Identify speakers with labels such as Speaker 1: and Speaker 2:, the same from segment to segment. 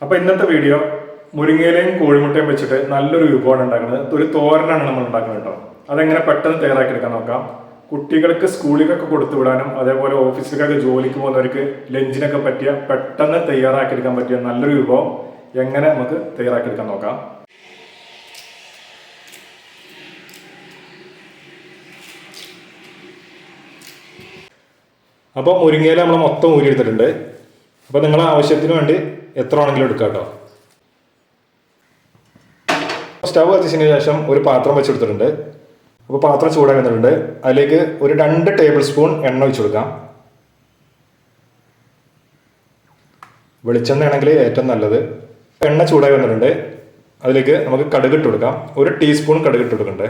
Speaker 1: അപ്പോൾ ഇന്നത്തെ വീഡിയോ മുരിങ്ങയിലയും കോഴിമുട്ടയും വെച്ചിട്ട് നല്ലൊരു വിഭവമാണ് ഉണ്ടാക്കുന്നത്. ഒരു തോരനാണ് നമ്മൾ ഉണ്ടാക്കുന്നത് കേട്ടോ. അതെങ്ങനെ പെട്ടെന്ന് തയ്യാറാക്കിയെടുക്കാൻ നോക്കാം. കുട്ടികൾക്ക് സ്കൂളിലൊക്കെ കൊടുത്തു വിടാനും അതേപോലെ ഓഫീസിലേക്കൊക്കെ ജോലിക്ക് പോകുന്നവർക്ക് ലഞ്ചിനൊക്കെ പറ്റിയ പെട്ടെന്ന് തയ്യാറാക്കിയെടുക്കാൻ പറ്റിയ നല്ലൊരു വിഭവം എങ്ങനെ നമുക്ക് തയ്യാറാക്കിയെടുക്കാൻ നോക്കാം. അപ്പോൾ മുരിങ്ങയില നമ്മൾ മൊത്തം ഊരിയെടുത്തിട്ടുണ്ട്. അപ്പോൾ നിങ്ങളെ ആവശ്യത്തിന് വേണ്ടി എത്ര ആണെങ്കിലും എടുക്കാം കേട്ടോ. സ്റ്റവ് കത്തിച്ചതിന് ശേഷം ഒരു പാത്രം വെച്ചെടുത്തിട്ടുണ്ട്. അപ്പോൾ പാത്രം ചൂടായി വന്നിട്ടുണ്ട്. അതിലേക്ക് ഒരു 2 ടേബിൾ സ്പൂൺ എണ്ണ ഒഴിച്ചു കൊടുക്കാം. വെളിച്ചെണ്ണ ആണെങ്കിൽ ഏറ്റവും നല്ലത്. എണ്ണ ചൂടായി വന്നിട്ടുണ്ട്. അതിലേക്ക് നമുക്ക് കടുക് ഇട്ട് കൊടുക്കാം. 1 ടീസ്പൂൺ കടുക് ഇട്ട് കൊടുക്കണ്ടേ.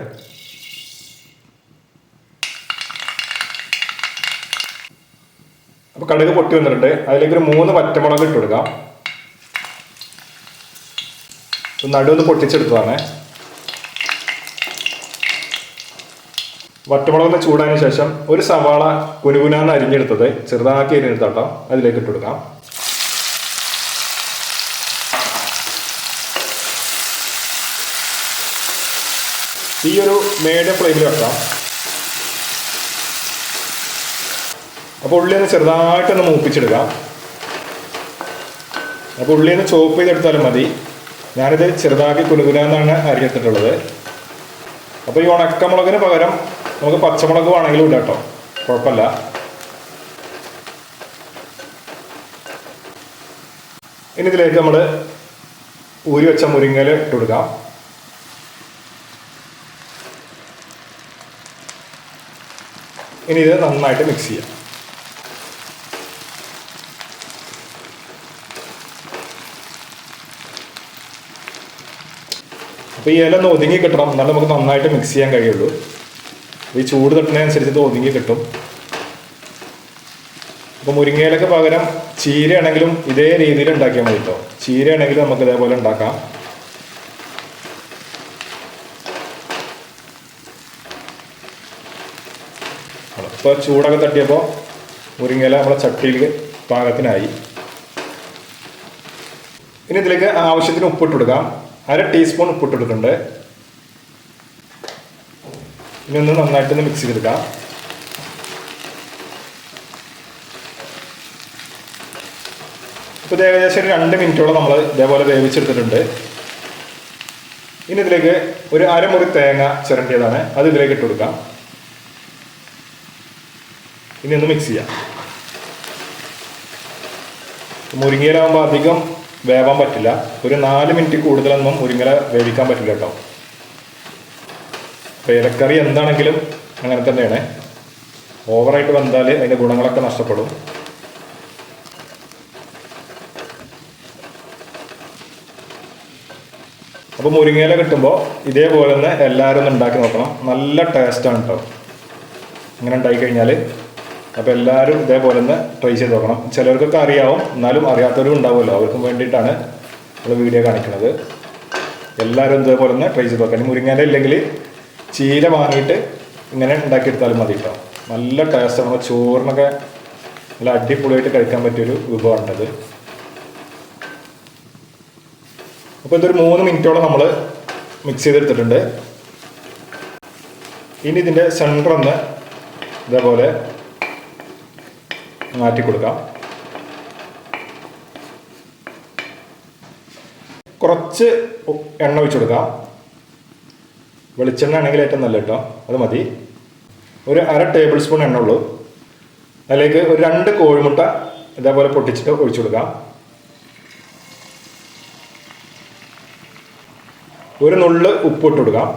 Speaker 1: അപ്പോൾ കടുക് പൊട്ടി വന്നിട്ടുണ്ട്. അതിലേക്ക് ഒരു 3 പച്ചമുളക് ഇട്ട് കൊടുക്കാം. നടുവൊന്ന് പൊട്ടിച്ചെടുത്തതാണ്. വറ്റമുളകൊന്ന് ചൂടായതിനു ശേഷം ഒരു സവാള കുനുകുനാന്ന് അരിഞ്ഞെടുത്തത് ചെറുതാക്കി അരിഞ്ഞെടുത്താട്ടോ അതിലേക്ക് ഇട്ട് കൊടുക്കാം. ഈ ഒരു മീഡിയം ഫ്ലെയിമിൽ വെക്കാം. അപ്പോൾ ഉള്ളിയൊന്ന് ചെറുതായിട്ടൊന്ന് മൂപ്പിച്ചെടുക്കാം. അപ്പോൾ ഉള്ളിയൊന്ന് ചോപ്പ് ചെയ്തെടുത്താലും മതി. ഞാനിത് ചെറുതാക്കി കുനുകുനാന്നാണ് അരിഞ്ഞെടുത്തിട്ടുള്ളത്. അപ്പോൾ ഈ ഉണക്കമുളകിന് പകരം നമുക്ക് പച്ചമുളക് വേണമെങ്കിലും ഇടാം കേട്ടോ, കുഴപ്പമില്ല. ഇനി ഇതിലേക്ക് നമ്മൾ ഊരി വെച്ച മുരിങ്ങയില ഇട്ട് കൊടുക്കാം. ഇനി ഇത് നന്നായിട്ട് മിക്സ് ചെയ്യാം. അപ്പോൾ ഈ ഇല ഒന്ന് ഒതുങ്ങി കിട്ടണം, എന്നാലും നമുക്ക് നന്നായിട്ട് മിക്സ് ചെയ്യാൻ കഴിയുള്ളൂ. ഈ ചൂട് തട്ടുന്നതിനനുസരിച്ച് ഇത് ഒതുങ്ങി കിട്ടും. അപ്പോൾ മുരിങ്ങയിലക്ക് പകരം ചീരയാണെങ്കിലും ഇതേ രീതിയിൽ ഉണ്ടാക്കിയാൽ മതി കേട്ടോ. ചീരയാണെങ്കിലും നമുക്ക് ഇതേപോലെ ഉണ്ടാക്കാം. ഇപ്പോൾ ചൂടൊക്കെ തട്ടിയപ്പോൾ മുരിങ്ങയില നമ്മളെ ചട്ടിയിൽ പാകത്തിനായി. ഇനി ഇതിലേക്ക് ആവശ്യത്തിന് ഉപ്പിട്ട് കൊടുക്കാം. 1/2 ടീസ്പൂൺ ഉപ്പിട്ട് കൊടുക്കുന്നുണ്ട്. ഇനി ഒന്ന് നന്നായിട്ടൊന്ന് മിക്സ് ചെയ്തെടുക്കാം. ഇപ്പോൾ ഇത് ഏകദേശം ഒരു 2 മിനിറ്റോളം നമ്മൾ ഇതേപോലെ വേവിച്ചെടുത്തിട്ടുണ്ട്. ഇനി ഇതിലേക്ക് ഒരു അരമുറി തേങ്ങ ചിരണ്ടിയതാണ്, അത് ഇതിലേക്ക് ഇട്ട് കൊടുക്കാം. ഇനി ഒന്ന് മിക്സ് ചെയ്യാം. മുരിങ്ങയിലാകുമ്പോൾ അധികം വേവാൻ പറ്റില്ല. ഒരു 4 മിനിറ്റ് കൂടുതലൊന്നും മുരിങ്ങയില വേവിക്കാൻ പറ്റില്ല കേട്ടോ. അപ്പോൾ ഇലക്കറി എന്താണെങ്കിലും അങ്ങനെ തന്നെയാണ്. ഓവറായിട്ട് വെന്താൽ അതിൻ്റെ ഗുണങ്ങളൊക്കെ നഷ്ടപ്പെടും. അപ്പോൾ മുരിങ്ങയില കിട്ടുമ്പോൾ ഇതേപോലെ തന്നെ എല്ലാവരും ഒന്ന് ഉണ്ടാക്കി നോക്കണം. നല്ല ടേസ്റ്റാണ് കേട്ടോ ഇങ്ങനെ ഉണ്ടായിക്കഴിഞ്ഞാൽ. അപ്പോൾ എല്ലാവരും ഇതേപോലെ തന്നെ ട്രൈ ചെയ്ത് നോക്കണം. ചിലർക്കൊക്കെ അറിയാവും, എന്നാലും അറിയാത്തവരും ഉണ്ടാവുമല്ലോ, അവർക്കും വേണ്ടിയിട്ടാണ് നമ്മൾ വീഡിയോ കാണിക്കുന്നത്. എല്ലാവരും ഇതേപോലെ തന്നെ ട്രൈ ചെയ്ത് നോക്കാം. മുരിങ്ങയില ഇല്ലെങ്കിൽ ചീര വാങ്ങിയിട്ട് ഇങ്ങനെ ഉണ്ടാക്കിയെടുത്താലും മതി കേട്ടോ. നല്ല ടേസ്റ്റാണ്. നമ്മൾ ചോറിനൊക്കെ നല്ല അടിപൊളിയായിട്ട് കഴിക്കാൻ പറ്റിയൊരു വിഭവമാണത്. അപ്പോൾ ഇതൊരു 3 മിനിറ്റോളം നമ്മൾ മിക്സ് ചെയ്തെടുത്തിട്ടുണ്ട്. ഇനി ഇതിൻ്റെ സെൻറ്റർ ഒന്ന് ഇതേപോലെ മാറ്റി കൊടുക്കാം. കുറച്ച് എണ്ണ ഒഴിച്ചു കൊടുക്കാം. വെളിച്ചെണ്ണ ആണെങ്കിൽ ഏറ്റവും നല്ല കേട്ടോ, അത് മതി. ഒരു 1/2 ടേബിൾ സ്പൂൺ എണ്ണ ഉള്ളൂ. അതിലേക്ക് ഒരു 2 കോഴിമുട്ട ഇതേപോലെ പൊട്ടിച്ചിട്ട് ഒഴിച്ചു കൊടുക്കാം. ഒരു നുള്ള് ഉപ്പിട്ട് കൊടുക്കാം.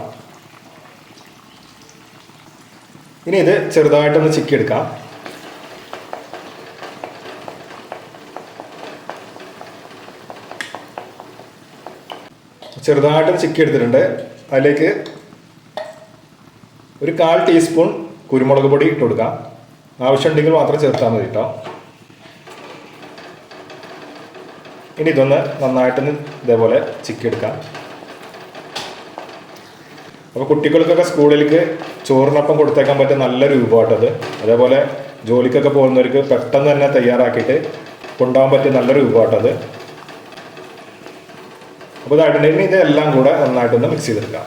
Speaker 1: ഇനി ഇത് ചെറുതായിട്ടൊന്ന് ചിക്കിയെടുക്കാം. ചെറുതായിട്ടൊന്ന് ചിക്കി എടുത്തിട്ടുണ്ട്. അതിലേക്ക് ഒരു 1/4 ടീസ്പൂൺ കുരുമുളക് പൊടി ഇട്ട് കൊടുക്കാം. ആവശ്യമുണ്ടെങ്കിൽ മാത്രം ചേർത്താൽ മതി കേട്ടോ. ഇനി ഇതൊന്ന് നന്നായിട്ടൊന്ന് ഇതേപോലെ ചിക്കി എടുക്കാം. അപ്പോൾ കുട്ടികൾക്കൊക്കെ സ്കൂളിലേക്ക് ചോറിനൊപ്പം കൊടുത്തേക്കാൻ പറ്റിയ നല്ലൊരു വിഭവമായിട്ടത്. അതേപോലെ ജോലിക്കൊക്കെ പോകുന്നവർക്ക് പെട്ടെന്ന് തന്നെ തയ്യാറാക്കിയിട്ട് കൊണ്ടുപോകാൻ പറ്റിയ നല്ലൊരു വിഭവമായിട്ടത്. അപ്പോൾ ഇതായിട്ടുണ്ടെങ്കിൽ ഇതെല്ലാം കൂടെ നന്നായിട്ടൊന്ന് മിക്സ് ചെയ്തെടുക്കാം.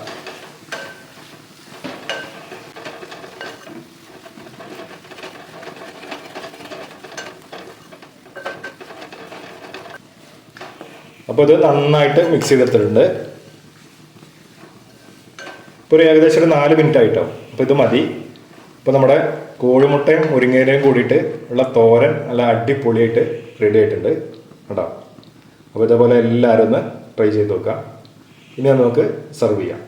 Speaker 1: അപ്പോൾ ഇത് നന്നായിട്ട് മിക്സ് ചെയ്തെടുത്തിട്ടുണ്ട്. ഇപ്പോൾ ഒരു ഏകദേശം ഒരു 4 മിനിറ്റ് ആയിട്ടോ. അപ്പോൾ ഇത് മതി. ഇപ്പോൾ നമ്മുടെ കോഴിമുട്ടയും മുരിങ്ങയിലയും കൂടിയിട്ട് ഉള്ള തോരൻ നല്ല അടിപൊളിയായിട്ട് റെഡി ആയിട്ടുണ്ട് കേട്ടോ. അപ്പോൾ ഇതേപോലെ എല്ലാവരും ഒന്ന് ട്രൈ ചെയ്ത് നോക്കാം. ഇനി നമുക്ക് സെർവ് ചെയ്യാം.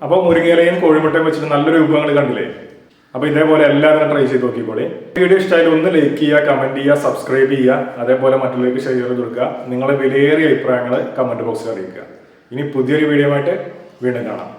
Speaker 1: അപ്പോൾ മുരിങ്ങയിലയും കോഴിമുട്ടയും വെച്ചിട്ട് നല്ലൊരു വിഭവങ്ങൾ കണ്ടില്ലേ? അപ്പോൾ ഇതേപോലെ എല്ലാവരും ട്രൈ ചെയ്ത് നോക്കിക്കോളി. വീഡിയോ ഇഷ്ടമായാലും ഒന്ന് ലൈക്ക് ചെയ്യുക, കമന്റ് ചെയ്യുക, സബ്സ്ക്രൈബ് ചെയ്യുക, അതേപോലെ മറ്റുള്ളവർക്ക് ഷെയർ ചെയ്ത് കൊടുക്കുക. നിങ്ങളുടെ വിലയേറിയ അഭിപ്രായങ്ങൾ കമന്റ് ബോക്സിൽ അറിയിക്കുക. ഇനി പുതിയൊരു വീഡിയോ ആയിട്ട് വീണ്ടും കാണാം.